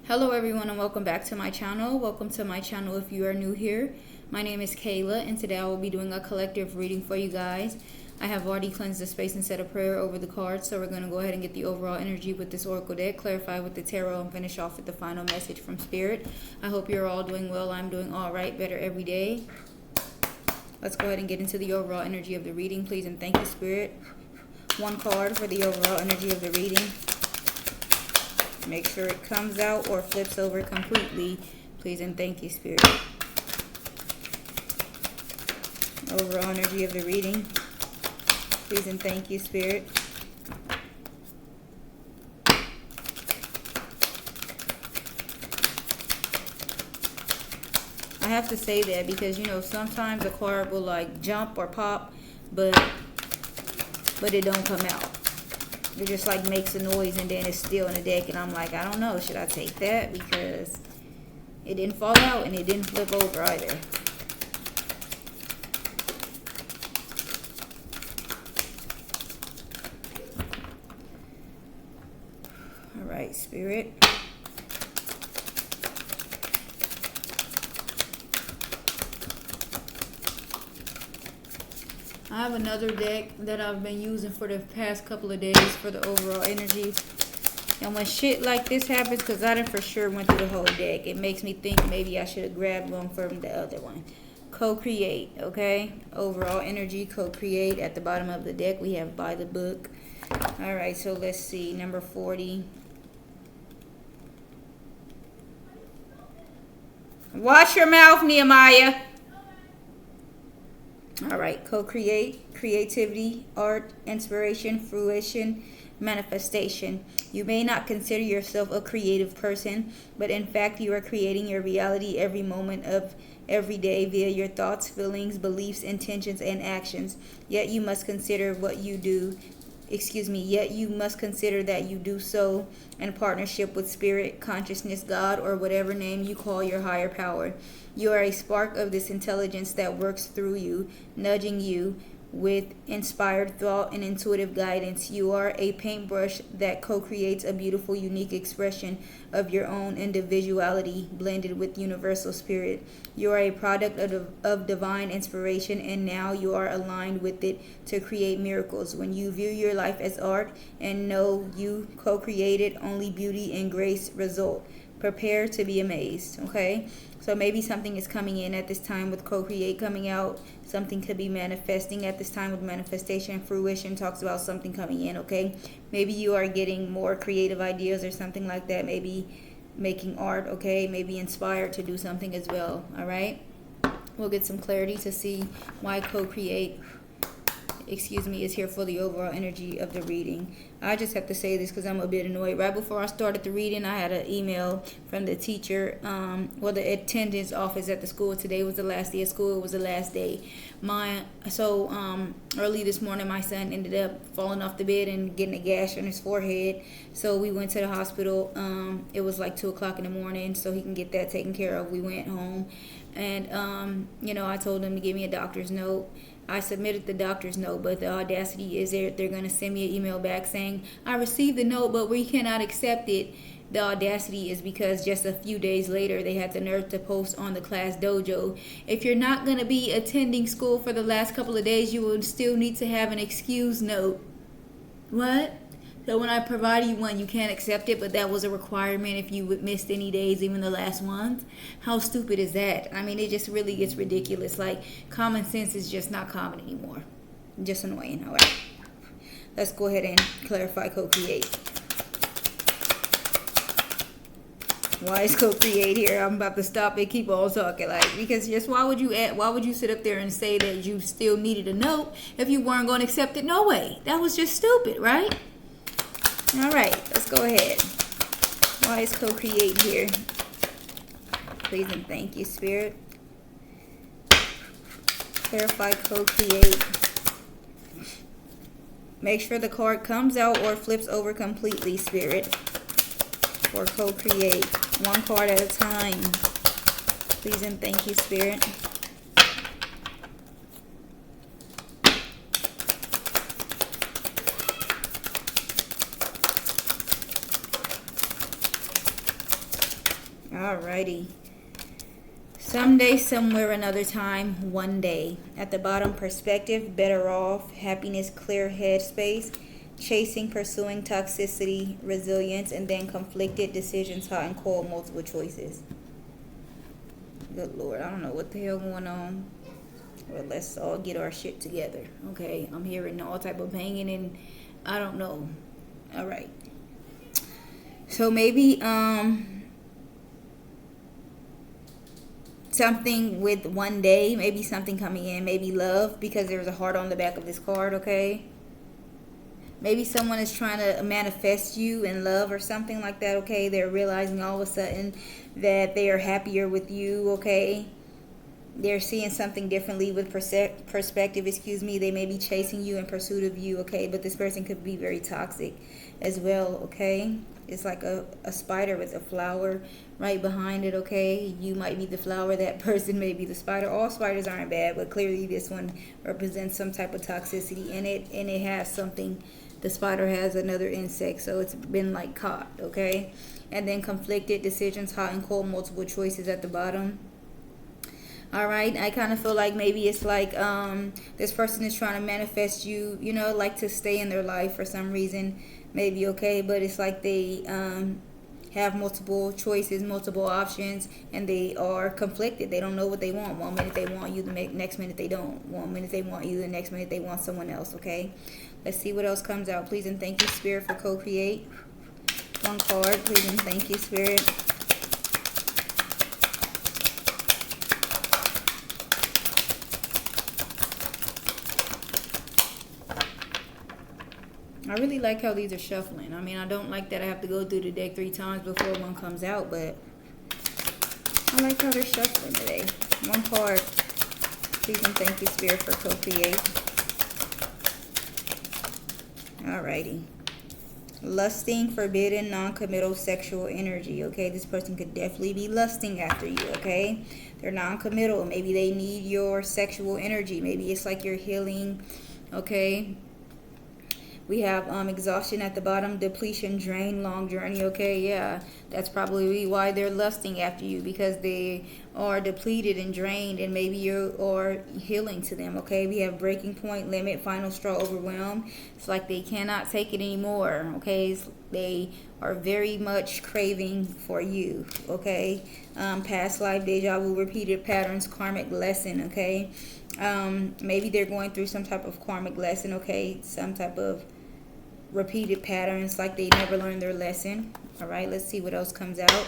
Hello everyone and welcome back to my channel. Welcome to my channel if you are new here. My name is Kayla and today I will be doing a collective reading for you guys. I have already cleansed the space and said a prayer over the cards, so we're going to go ahead and get the overall energy with this oracle deck, clarify with the tarot, and finish off with the final message from Spirit. I hope you're all doing well. I'm doing all right, better every day. Let's go ahead and get into the overall energy of the reading, please, and thank you, Spirit. One card for the overall energy of the reading. Make sure it comes out or flips over completely, please, and thank you, Spirit. Overall energy of the reading, please, and thank you, Spirit. I have to say that because, you know, sometimes a card will like jump or pop, but it don't come out. It just like makes a noise and then it's still in the deck, and I'm like, I don't know, should I take that? Because it didn't fall out and it didn't flip over either. All right, Spirit. I have another deck that I've been using for the past couple of days for the overall energies. And when shit like this happens, because I done for sure went through the whole deck, it makes me think maybe I should have grabbed one from the other one. Co-create, okay? Overall energy, co-create. At the bottom of the deck, we have by the book. All right, so let's see. Number 40. Watch your mouth, Nehemiah. All right, co-create, creativity, art, inspiration, fruition, manifestation. You may not consider yourself a creative person, but in fact, you are creating your reality every moment of every day via your thoughts, feelings, beliefs, intentions, and actions. Yet you must consider what you do. Yet you must consider that you do so in partnership with spirit, consciousness, God, or whatever name you call your higher power. You are a spark of this intelligence that works through you, nudging you with inspired thought and intuitive guidance. You are a paintbrush that co-creates a beautiful, unique expression of your own individuality blended with universal spirit. You are a product of divine inspiration, and now you are aligned with it to create miracles. When you view your life as art and know you co-created, only beauty and grace result. Prepare to be amazed, okay? So maybe something is coming in at this time with co-create coming out. Something could be manifesting at this time with manifestation. Fruition talks about something coming in, okay? Maybe you are getting more creative ideas or something like that. Maybe making art, okay? Maybe inspired to do something as well, all right? We'll get some clarity to see why co-create is here for the overall energy of the reading. I just have to say this because I'm a bit annoyed. Right before I started the reading, I had an email from the teacher, the attendance office at the school. Today was the last day of school. It was the last day. Early this morning, my son ended up falling off the bed and getting a gash on his forehead. So we went to the hospital. It was like 2 o'clock in the morning, so he can get that taken care of. We went home, and I told him to give me a doctor's note. I submitted the doctor's note, but the audacity is they're going to send me an email back saying, I received the note, but we cannot accept it. The audacity is because just a few days later, they had the nerve to post on the class dojo, if you're not going to be attending school for the last couple of days, you will still need to have an excuse note. What? So when I provided you one, you can't accept it, but that was a requirement if you missed any days, even the last ones? How stupid is that? I mean, it just really gets ridiculous. Like, common sense is just not common anymore. Just annoying. All right. Let's go ahead and clarify co-create. Why is co-create here? I'm about to stop and keep on talking, because just why would you sit up there and say that you still needed a note if you weren't going to accept it? No way. That was just stupid, right? All right, let's go ahead. Why is co-create here? Please and thank you, Spirit. Clarify co-create. Make sure the card comes out or flips over completely, Spirit. For co-create. One card at a time. Please and thank you, Spirit. Alrighty. Someday, somewhere, another time, one day. At the bottom, perspective, better off, happiness, clear headspace, chasing, pursuing, toxicity, resilience, and then conflicted decisions, hot and cold, multiple choices. Good Lord, I don't know what the hell going on. Well, let's all get our shit together. Okay, I'm hearing all type of banging and I don't know. All right. So maybe something with one day, maybe something coming in, maybe love, because there's a heart on the back of this card, okay? Maybe someone is trying to manifest you in love or something like that, okay? They're realizing all of a sudden that they are happier with you, okay? They're seeing something differently with perspective, excuse me. They may be chasing you in pursuit of you, okay? But this person could be very toxic as well, okay? It's like a spider with a flower right behind it, okay? You might be the flower, that person may be the spider. All spiders aren't bad, but clearly this one represents some type of toxicity in it, and it has something. The spider has another insect, so it's been like caught, okay? And then conflicted decisions, hot and cold, multiple choices at the bottom. All right, I kind of feel like maybe it's like this person is trying to manifest you, you know, like to stay in their life for some reason, maybe, okay? But it's like they have multiple choices, multiple options, and they are conflicted. They don't know what they want. One minute they want you, the next minute they don't. One minute they want you, the next minute they want someone else, okay? Let's see what else comes out. Please and thank you, Spirit, for co-create. One card, please and thank you, Spirit. I really like how these are shuffling. I mean, I don't like that I have to go through the deck 3 times before one comes out, but I like how they're shuffling today. One card. Please and thank you, Spirit, for co-create. Alrighty. Lusting, forbidden, non-committal sexual energy. Okay, this person could definitely be lusting after you, okay? They're non-committal. Maybe they need your sexual energy. Maybe it's like you're healing, okay? We have exhaustion at the bottom, depletion, drain, long journey, okay? Yeah, that's probably why they're lusting after you, because they are depleted and drained, and maybe you are healing to them, okay? We have breaking point, limit, final straw, overwhelmed. It's like they cannot take it anymore, okay? They are very much craving for you, okay? Past life, deja vu, repeated patterns, karmic lesson, okay? Maybe they're going through some type of karmic lesson, okay? Some type of repeated patterns, like they never learned their lesson. All right, let's see what else comes out.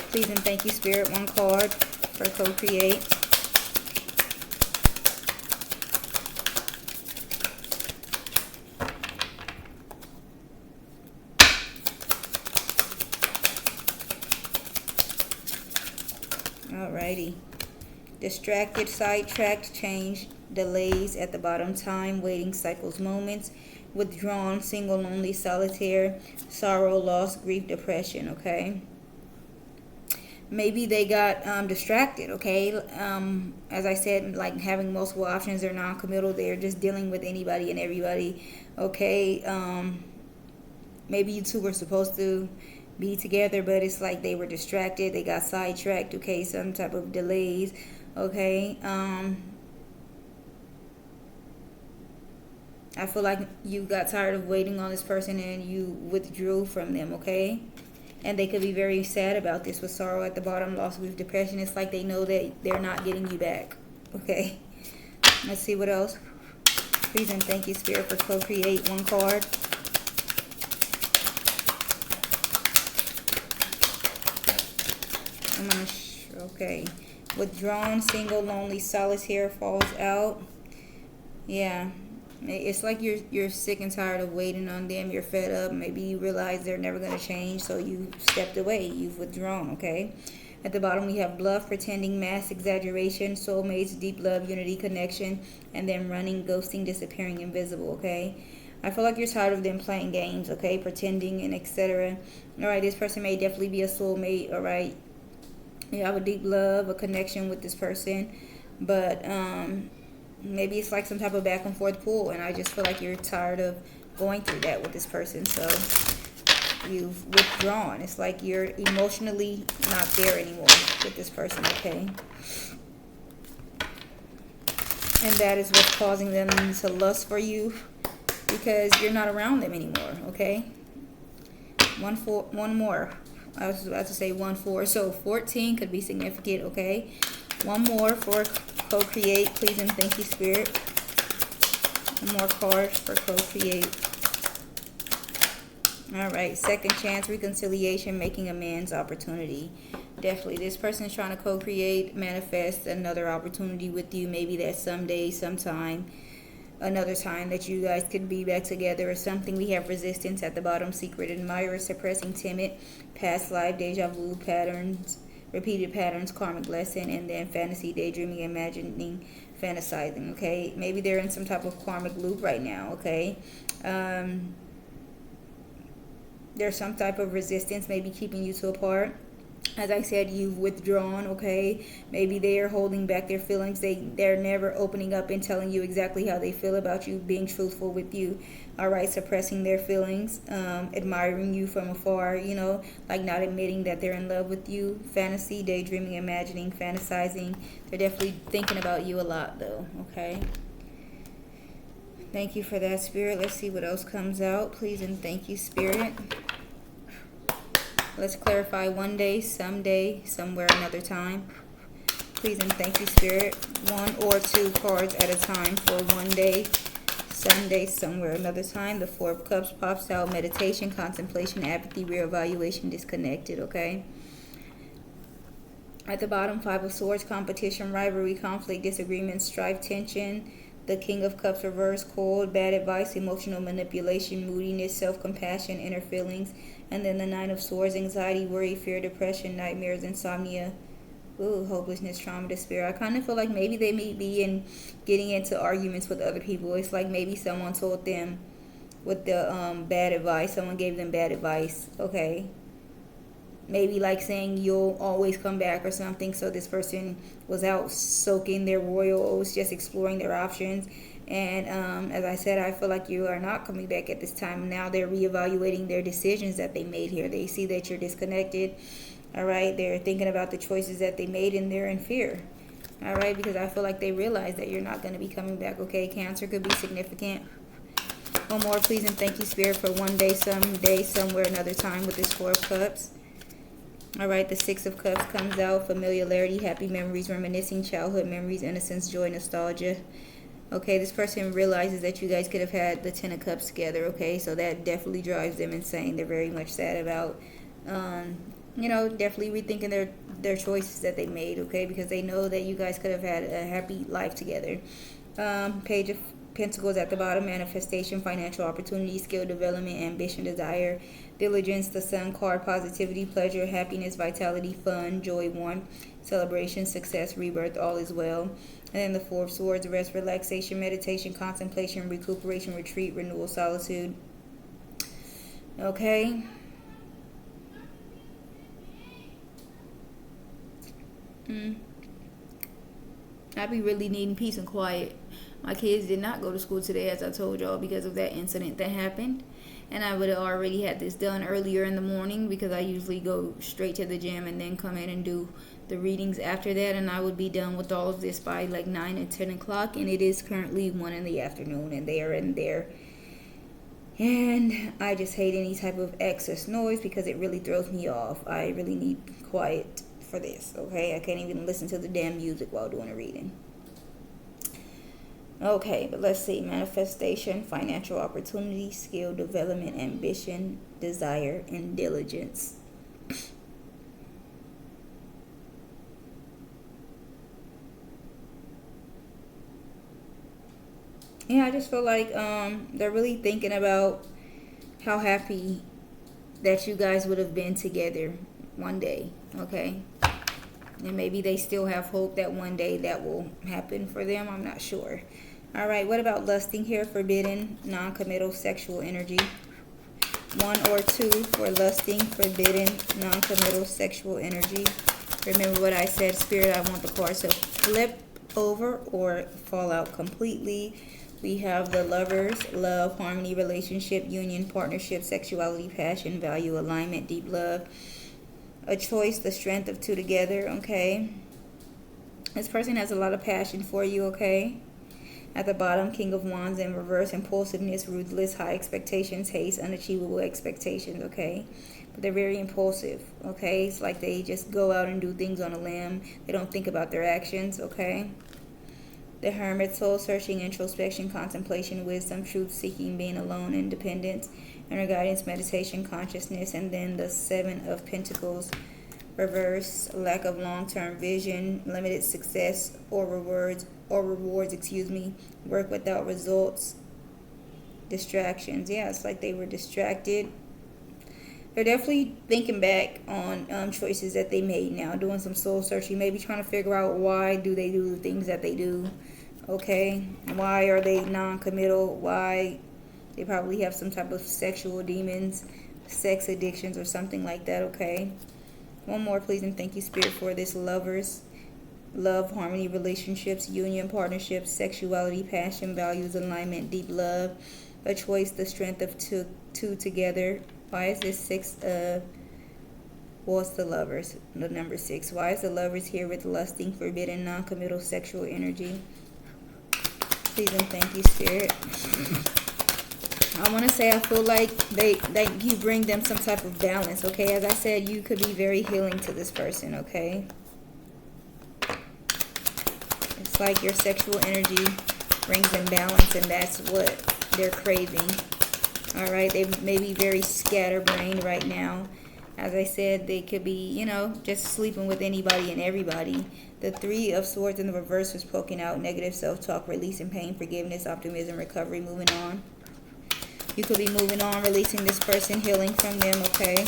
Please and thank you, Spirit. One card for co-create. Alrighty. Distracted, sidetracked, change, delays at the bottom, time, waiting, cycles, moments, withdrawn, single, lonely, solitaire, sorrow, loss, grief, depression, okay? Maybe they got distracted, okay? As I said, like having multiple options, they're non-committal. They're just dealing with anybody and everybody, okay? Maybe you two were supposed to be together, but it's like they were distracted. They got sidetracked, okay? Some type of delays, okay? I feel like you got tired of waiting on this person and you withdrew from them, okay? And they could be very sad about this with sorrow at the bottom, loss, grief, depression. It's like they know that they're not getting you back, okay? Let's see what else. Please and thank you, Spirit, for co-create. One card. Okay. Withdrawn, single, lonely, solitaire falls out. Yeah. It's like you're sick and tired of waiting on them. You're fed up. Maybe you realize they're never going to change, so you stepped away. You've withdrawn, okay? At the bottom, we have bluff, pretending, mass exaggeration, soulmates, deep love, unity, connection, and then running, ghosting, disappearing, invisible, okay? I feel like you're tired of them playing games, okay? Pretending and etc. All right, this person may definitely be a soulmate, all right? You have a deep love, a connection with this person, but maybe it's like some type of back and forth pull, and I just feel like you're tired of going through that with this person. So You've withdrawn. It's like you're emotionally not there anymore with this person, okay? And that is what's causing them to lust for you, because you're not around them anymore, okay? One more. I was about to say 1-4. So 14 could be significant, okay? One more for co-create. Please and thank you, Spirit. One more card for co-create. All right. Second chance, reconciliation, making amends, opportunity. Definitely. This person is trying to co-create, manifest another opportunity with you. Maybe that someday, sometime, another time that you guys could be back together or something. We have resistance at the bottom, secret admirer, suppressing, timid, past life, deja vu, patterns, repeated patterns, karmic lesson, and then fantasy, daydreaming, imagining, fantasizing, okay? Maybe they're in some type of karmic loop right now, okay? There's some type of resistance maybe keeping you two apart. As I said, you've withdrawn, okay? Maybe they are holding back their feelings. They're never opening up and telling you exactly how they feel about you, being truthful with you, all right? Suppressing their feelings, admiring you from afar, you know, like not admitting that they're in love with you. Fantasy, daydreaming, imagining, fantasizing. They're definitely thinking about you a lot, though, okay? Thank you for that, Spirit. Let's see what else comes out. Please and thank you, Spirit. Let's clarify one day, someday, somewhere, another time. Please and thank you, Spirit. 1 or 2 cards at a time for one day, someday, somewhere, another time. The 4 of Cups pops out. Meditation, contemplation, apathy, reevaluation, disconnected, okay? At the bottom, 5 of Swords, competition, rivalry, conflict, disagreement, strife, tension. The King of Cups reverse, cold, bad advice, emotional manipulation, moodiness, self-compassion, inner feelings. And then the 9 of Swords, anxiety, worry, fear, depression, nightmares, insomnia, hopelessness, trauma, despair. I kind of feel like maybe they may be getting into arguments with other people. It's like maybe someone told them with the bad advice. Someone gave them bad advice, okay? Maybe like saying you'll always come back or something. So this person was out soaking their royal oats, just exploring their options. And as I said, I feel like you are not coming back at this time. Now they're reevaluating their decisions that they made here. They see that you're disconnected. All right. They're thinking about the choices that they made, and they're in fear. All right. Because I feel like they realize that you're not going to be coming back. Okay. Cancer could be significant. One more, please, and thank you, Spirit, for one day, someday, somewhere, another time with this 4 of Cups. All right, the 6 of Cups comes out. Familiarity, happy memories, reminiscing, childhood memories, innocence, joy, nostalgia. Okay, this person realizes that you guys could have had the 10 of Cups together, okay? So that definitely drives them insane. They're very much sad about, you know, definitely rethinking their choices that they made, okay? Because they know that you guys could have had a happy life together. Page of Pentacles at the bottom, manifestation, financial opportunity, skill development, ambition, desire, diligence, the Sun card, positivity, pleasure, happiness, vitality, fun, joy, warmth, celebration, success, rebirth, all is well. And then the 4 of Swords, rest, relaxation, meditation, contemplation, recuperation, retreat, renewal, solitude. Okay. I be really needing peace and quiet. My kids did not go to school today, as I told y'all, because of that incident that happened. And I would have already had this done earlier in the morning, because I usually go straight to the gym and then come in and do the readings after that. And I would be done with all of this by like 9 and 10 o'clock. And it is currently 1 in the afternoon, and they are in there. And I just hate any type of excess noise, because it really throws me off. I really need quiet for this, okay? I can't even listen to the damn music while doing a reading. Okay, but let's see. Manifestation, financial opportunity, skill development, ambition, desire, and diligence. Yeah, I just feel like they're really thinking about how happy that you guys would have been together one day, okay? And maybe they still have hope that one day that will happen for them. I'm not sure. All right, what about lusting here? Forbidden, non-committal sexual energy. 1 or 2 for lusting, forbidden, non-committal sexual energy. Remember what I said, Spirit, I want the cards to flip over or fall out completely. We have the Lovers, love, harmony, relationship, union, partnership, sexuality, passion, value, alignment, deep love. A choice, the strength of two together, okay? This person has a lot of passion for you, okay? At the bottom, King of Wands in reverse, impulsiveness, ruthless, high expectations, haste, unachievable expectations, okay? But they're very impulsive, okay? It's like they just go out and do things on a limb. They don't think about their actions, okay? The Hermit, soul searching, introspection, contemplation, wisdom, truth seeking, being alone, independence, inner guidance, meditation, consciousness. And then the Seven of Pentacles, reverse, lack of long-term vision, limited success or rewards, work without results, distractions. Yeah, it's like they were distracted. They're definitely thinking back on choices that they made now, doing some soul searching, maybe trying to figure out why do they do the things that they do, okay? Why are they non-committal? Why? They probably have some type of sexual demons, sex addictions, or something like that, okay? One more, please, and thank you, Spirit, for this. Lovers, love, harmony, relationships, union, partnerships, sexuality, passion, values, alignment, deep love, a choice, the strength of two together. Why is this six? What's the Lovers? The number 6. Why is the Lovers here with lusting, forbidden, non-committal sexual energy? Please and thank you, Spirit. I want to say I feel like you bring them some type of balance, okay? As I said, you could be very healing to this person, okay? It's like your sexual energy brings them balance, and that's what they're craving. All right, they may be very scatterbrained right now. As I said, they could be, just sleeping with anybody and everybody. The Three of Swords in the reverse was poking out negative self-talk, releasing pain, forgiveness, optimism, recovery, moving on. You could be moving on, releasing this person, healing from them, okay?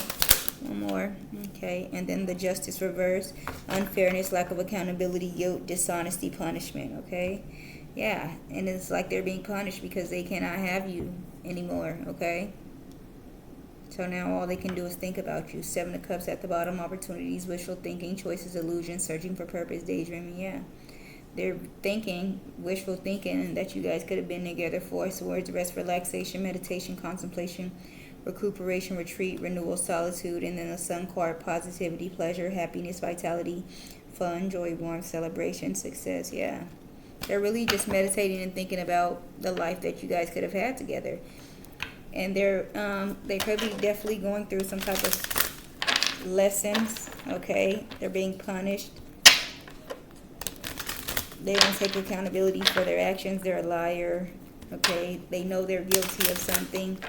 One more, okay? And then the Justice reverse, unfairness, lack of accountability, guilt, dishonesty, punishment, okay? Yeah, and it's like they're being punished because they cannot have you anymore, okay? So now all they can do is think about you. Seven of Cups at the bottom, opportunities, wishful thinking, choices, illusions, searching for purpose, daydreaming, yeah. They're thinking, wishful thinking, that you guys could have been together. 4 Swords, rest, relaxation, meditation, contemplation, recuperation, retreat, renewal, solitude. And then the Sun card, positivity, pleasure, happiness, vitality, fun, joy, warmth, celebration, success, yeah. They're really just meditating and thinking about the life that you guys could have had together. And they could be definitely going through some type of lessons, okay? They're being punished. They don't take accountability for their actions. They're a liar, okay? They know they're guilty of something,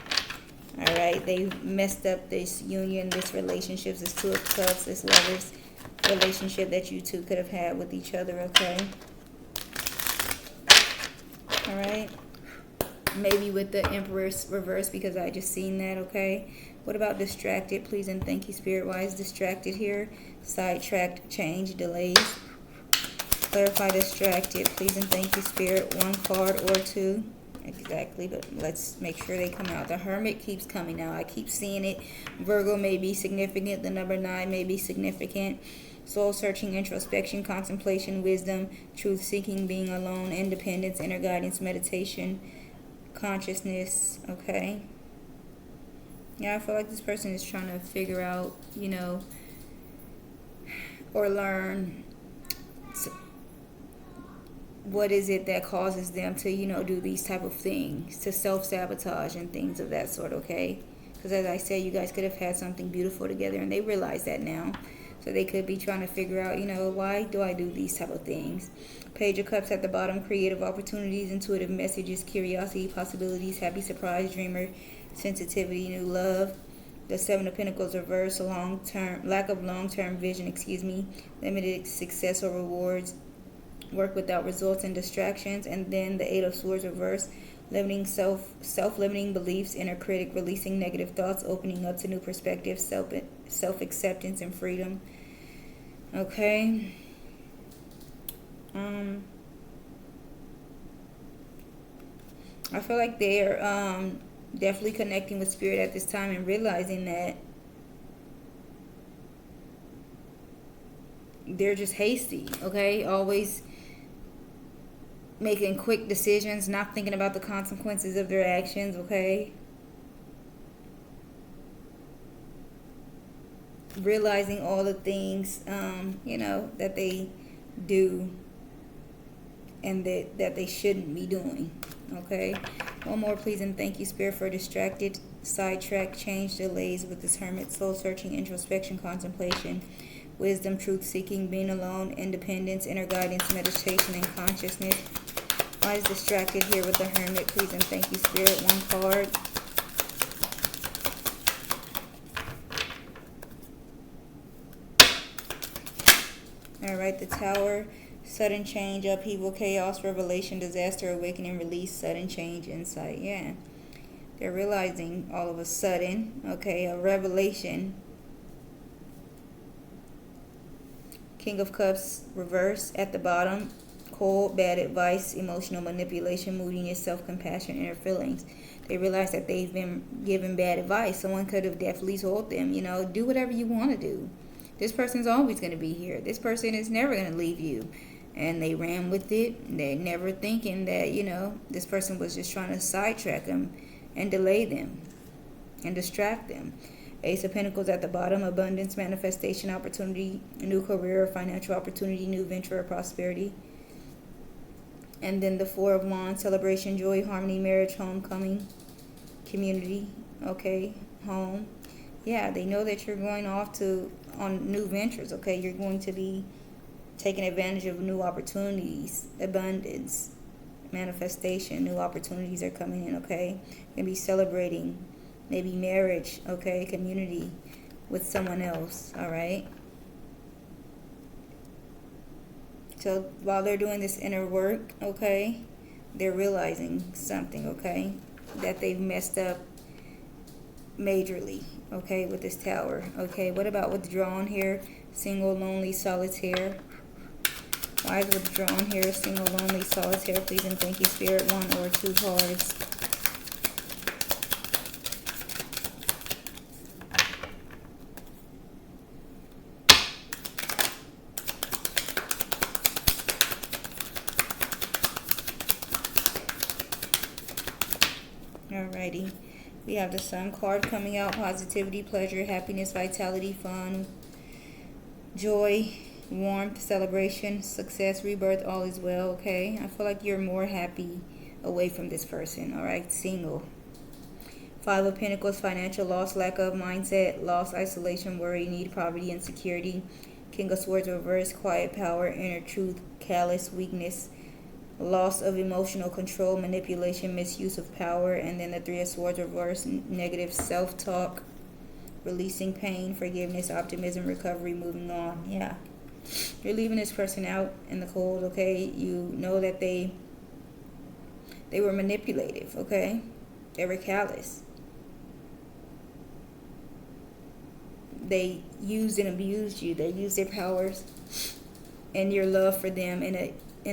all right? They messed up this union, this relationship, this Two of Cups, this Lovers relationship that you two could have had with each other, okay? All right, maybe with the Empress reverse, because I just seen that, okay? What about distracted? Please and thank you, Spirit. Why is distracted here? Sidetracked, change, delays. Clarify distracted. Please and thank you, Spirit. 1 card or 2. Exactly, but let's make sure they come out. The Hermit keeps coming out. I keep seeing it. Virgo may be significant. The number 9 may be significant. Soul searching, introspection, contemplation, wisdom, truth seeking, being alone, independence, inner guidance, meditation, consciousness, okay? Yeah, I feel like this person is trying to figure out, or learn what is it that causes them to, do these type of things, to self-sabotage and things of that sort, okay? Because as I said, you guys could have had something beautiful together, and they realize that now. So they could be trying to figure out, why do I do these type of things? Page of Cups at the bottom, creative opportunities, intuitive messages, curiosity, possibilities, happy surprise, dreamer, sensitivity, new love. The Seven of Pentacles reverse, lack of long-term vision, limited success or rewards, work without results and distractions. And then the Eight of Swords reverse, limiting self-limiting beliefs, inner critic, releasing negative thoughts, opening up to new perspectives, self-acceptance and freedom. Okay. I feel like they are definitely connecting with Spirit at this time and realizing that they're just hasty, okay? Always making quick decisions, not thinking about the consequences of their actions, okay? Realizing all the things, that they do and that they shouldn't be doing, okay? One more, please, and thank you, Spirit, for distracted, sidetrack, change, delays with this hermit, soul-searching, introspection, contemplation, wisdom, truth-seeking, being alone, independence, inner guidance, meditation, and consciousness. Why is distracted here with the hermit, please, and thank you, Spirit. One card. All right, the Tower. Sudden change, upheaval, chaos, revelation, disaster, awakening, release, sudden change, insight. Yeah. They're realizing all of a sudden, okay, a revelation. King of Cups, reverse at the bottom. Cold, bad advice, emotional manipulation, moodiness, self-compassion, inner feelings. They realize that they've been given bad advice. Someone could have definitely told them, do whatever you want to do. This person's always going to be here. This person is never going to leave you. And they ran with it. They're never thinking that, this person was just trying to sidetrack them and delay them and distract them. Ace of Pentacles at the bottom, abundance, manifestation, opportunity, a new career, financial opportunity, new venture, or prosperity. And then the Four of Wands, celebration, joy, harmony, marriage, homecoming, community, okay, home. Yeah, they know that you're going off on new ventures, okay? You're going to be taking advantage of new opportunities, abundance, manifestation, new opportunities are coming in, okay? You're going to be celebrating maybe marriage, okay, community with someone else, all right? So while they're doing this inner work, okay, they're realizing something, okay, that they've messed up majorly, okay, with this Tower, okay? What about withdrawn here? Single, lonely, solitaire. Why is withdrawn here? Single, lonely, solitaire. Please and thank you, Spirit. One or two cards. Alrighty. We have the Sun card coming out. Positivity, pleasure, happiness, vitality, fun, joy, warmth, celebration, success, rebirth, all is well, okay? I feel like you're more happy away from this person, all right? Single. Five of Pentacles, financial loss, lack of mindset, loss, isolation, worry, need, poverty, insecurity. King of Swords reverse, quiet power, inner truth, callous, weakness, loss of emotional control, manipulation, misuse of power. And then the Three of Swords reverse, negative self-talk, releasing pain, forgiveness, optimism, recovery, moving on. Yeah. You're leaving this person out in the cold, okay? You know that they were manipulative, okay? They were callous. They used and abused you. They used their powers and your love for them in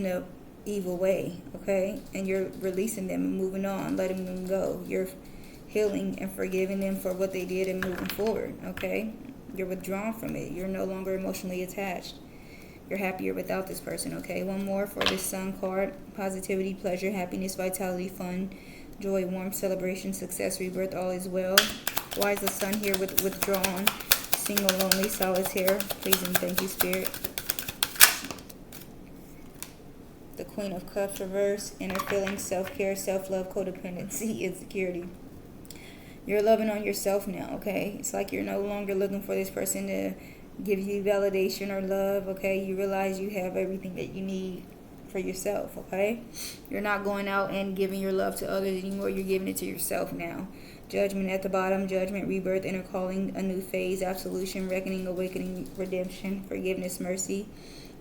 a evil way, okay? And you're releasing them and moving on, letting them go. You're healing and forgiving them for what they did and moving forward, okay? You're withdrawn from it. You're no longer emotionally attached. You're happier without this person, okay? One more for this Sun card. Positivity, pleasure, happiness, vitality, fun, joy, warmth, celebration, success, rebirth, all is well. Why is the Sun here with withdrawn, single, lonely, solitaire? Please and thank you, Spirit. The Queen of Cups reverse, inner feelings, self-care, self-love, codependency, insecurity. You're loving on yourself now, okay? It's like you're no longer looking for this person to give you validation or love, okay? You realize you have everything that you need for yourself, okay? You're not going out and giving your love to others anymore. You're giving it to yourself now. Judgment at the bottom, judgment, rebirth, inner calling, a new phase, absolution, reckoning, awakening, redemption, forgiveness, mercy.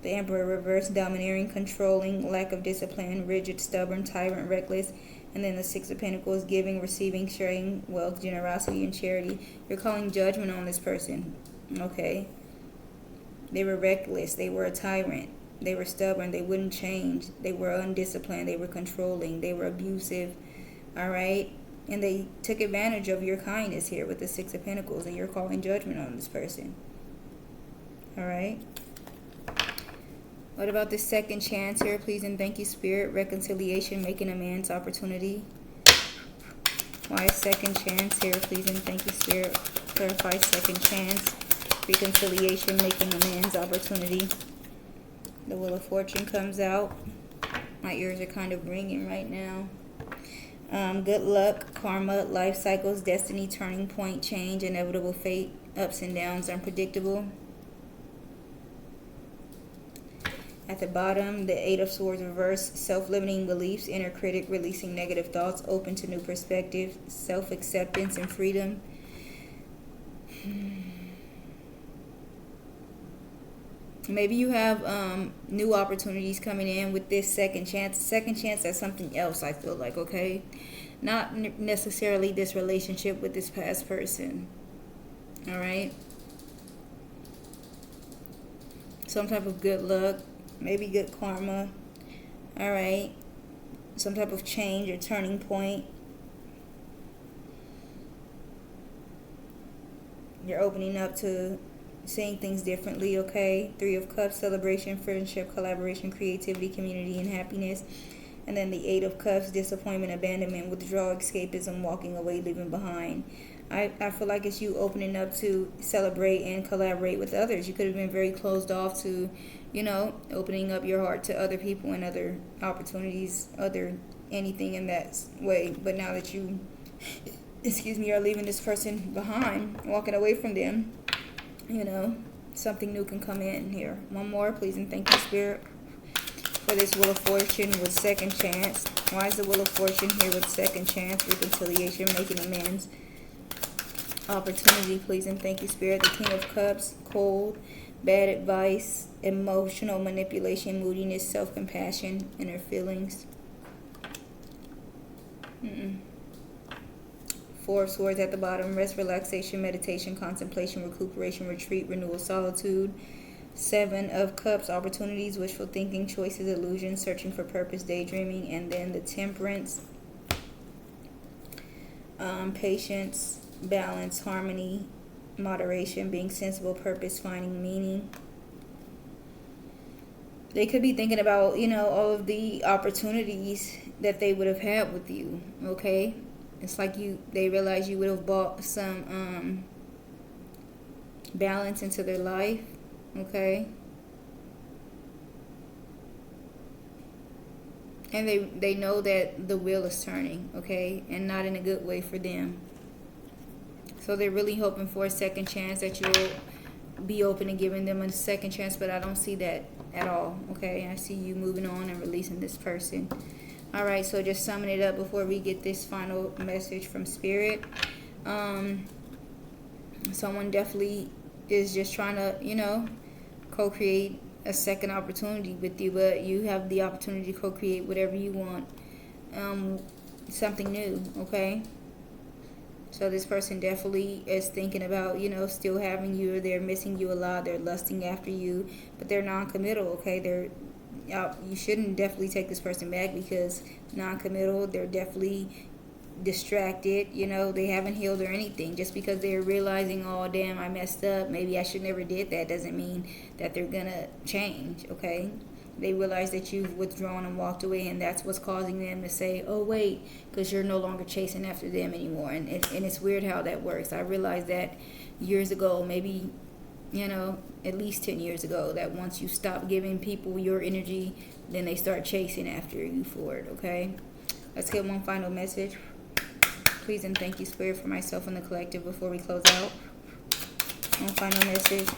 The Emperor reverse, domineering, controlling, lack of discipline, rigid, stubborn, tyrant, reckless. And then the Six of Pentacles, giving, receiving, sharing, wealth, generosity, and charity. You're calling judgment on this person, okay? They were reckless. They were a tyrant. They were stubborn. They wouldn't change. They were undisciplined. They were controlling. They were abusive, all right? And they took advantage of your kindness here with the Six of Pentacles, and you're calling judgment on this person, all right? What about the second chance here? Please and thank you, Spirit. Reconciliation, making amends, opportunity. Why second chance here? Please and thank you, Spirit. Clarify second chance, reconciliation, making amends, opportunity. The Wheel of Fortune comes out. My ears are kind of ringing right now. Good luck, karma, life cycles, destiny, turning point, change, inevitable fate, ups and downs, unpredictable. At the bottom, the Eight of Swords reverse, self-limiting beliefs, inner critic, releasing negative thoughts, open to new perspectives, self-acceptance and freedom. Maybe you have new opportunities coming in with this second chance. Second chance, that's something else, I feel like, okay? Not necessarily this relationship with this past person. All right? Some type of good luck. Maybe good karma. All right. Some type of change or turning point. You're opening up to seeing things differently, okay? Three of Cups, celebration, friendship, collaboration, creativity, community, and happiness. And then the Eight of Cups, disappointment, abandonment, withdrawal, escapism, walking away, leaving behind. I feel like it's you opening up to celebrate and collaborate with others. You could have been very closed off to, opening up your heart to other people and other opportunities, anything in that way. But now that you, are leaving this person behind, walking away from them, something new can come in here. One more, please, and thank you, Spirit, for this Wheel of Fortune with second chance. Why is the Wheel of Fortune here with second chance, reconciliation, making amends, opportunity, please, and thank you, Spirit. The King of Cups, cold, bad advice, emotional manipulation, moodiness, self-compassion, inner feelings. Four of Swords at the bottom, rest, relaxation, meditation, contemplation, recuperation, retreat, renewal, solitude. Seven of Cups, opportunities, wishful thinking, choices, illusions, searching for purpose, daydreaming. And then the Temperance, patience, balance, harmony, moderation, being sensible, purpose, finding meaning. They could be thinking about, all of the opportunities that they would have had with you, okay? It's like they realize you would have brought some balance into their life, okay? And they know that the wheel is turning, okay? And not in a good way for them. So they're really hoping for a second chance, that you'll be open to giving them a second chance, but I don't see that at all, okay? I see you moving on and releasing this person. All right, so just summing it up before we get this final message from Spirit. Someone definitely is just trying to, co-create a second opportunity with you, but you have the opportunity to co-create whatever you want, something new, okay? So this person definitely is thinking about, still having you, or they're missing you a lot, they're lusting after you, but they're non-committal, okay? You shouldn't definitely take this person back, because non-committal, they're definitely distracted, they haven't healed or anything. Just because they're realizing, oh damn, I messed up, maybe I should never did that, doesn't mean that they're gonna change, okay? They realize that you've withdrawn and walked away, and that's what's causing them to say, oh wait, because you're no longer chasing after them anymore. And it's weird how that works. I realized that years ago, maybe at least 10 years ago, that once you stop giving people your energy, then they start chasing after you for it, okay? Let's get one final message. Please and thank you, Spirit, for myself and the collective before we close out. One final message.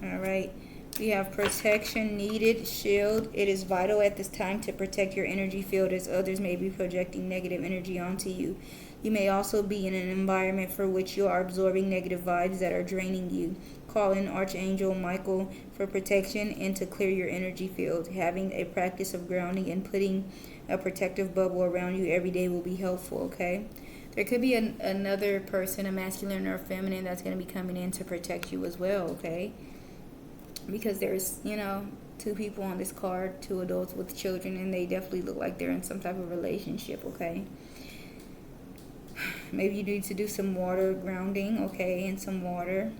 All right. We have protection needed, shield. It is vital at this time to protect your energy field, as others may be projecting negative energy onto you. You may also be in an environment for which you are absorbing negative vibes that are draining you. Call in Archangel Michael for protection and to clear your energy field. Having a practice of grounding and putting a protective bubble around you every day will be helpful, okay? There could be another person, a masculine or a feminine, that's going to be coming in to protect you as well, okay? Because there's, two people on this card, two adults with children, and they definitely look like they're in some type of relationship, okay? Maybe you need to do some water grounding, okay, and some water.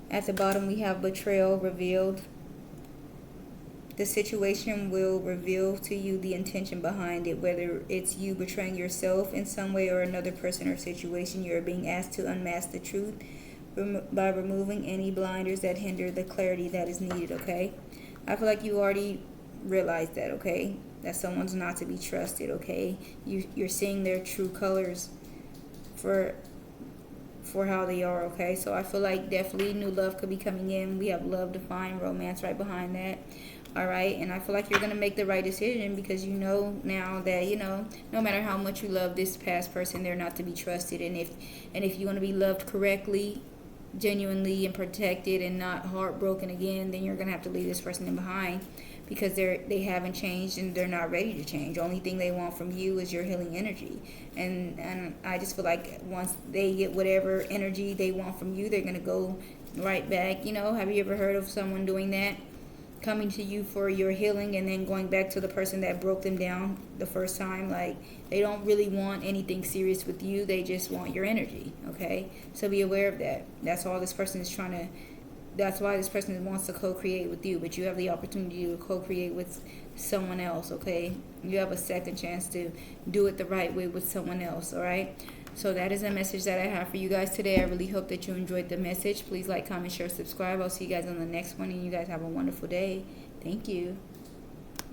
At the bottom, we have betrayal revealed. The situation will reveal to you the intention behind it, whether it's you betraying yourself in some way or another person or situation. You're being asked to unmask the truth by removing any blinders that hinder the clarity that is needed, okay? I feel like you already realized that, okay? That someone's not to be trusted, okay? You're seeing their true colors for how they are, okay? So I feel like definitely new love could be coming in. We have love, divine, romance right behind that. All right, and I feel like you're going to make the right decision because you know now that, no matter how much you love this past person, they're not to be trusted. And if you want to be loved correctly, genuinely, and protected and not heartbroken again, then you're going to have to leave this person in behind because they haven't changed and they're not ready to change. The only thing they want from you is your healing energy. And I just feel like once they get whatever energy they want from you, they're going to go right back. Have you ever heard of someone doing that? Coming to you for your healing and then going back to the person that broke them down the first time. Like, they don't really want anything serious with you. They just want your energy, okay? So be aware of that. That's why this person wants to co-create with you, but you have the opportunity to co-create with someone else, okay? You have a second chance to do it the right way with someone else, all right? So that is a message that I have for you guys today. I really hope that you enjoyed the message. Please like, comment, share, subscribe. I'll see you guys on the next one, and you guys have a wonderful day. Thank you.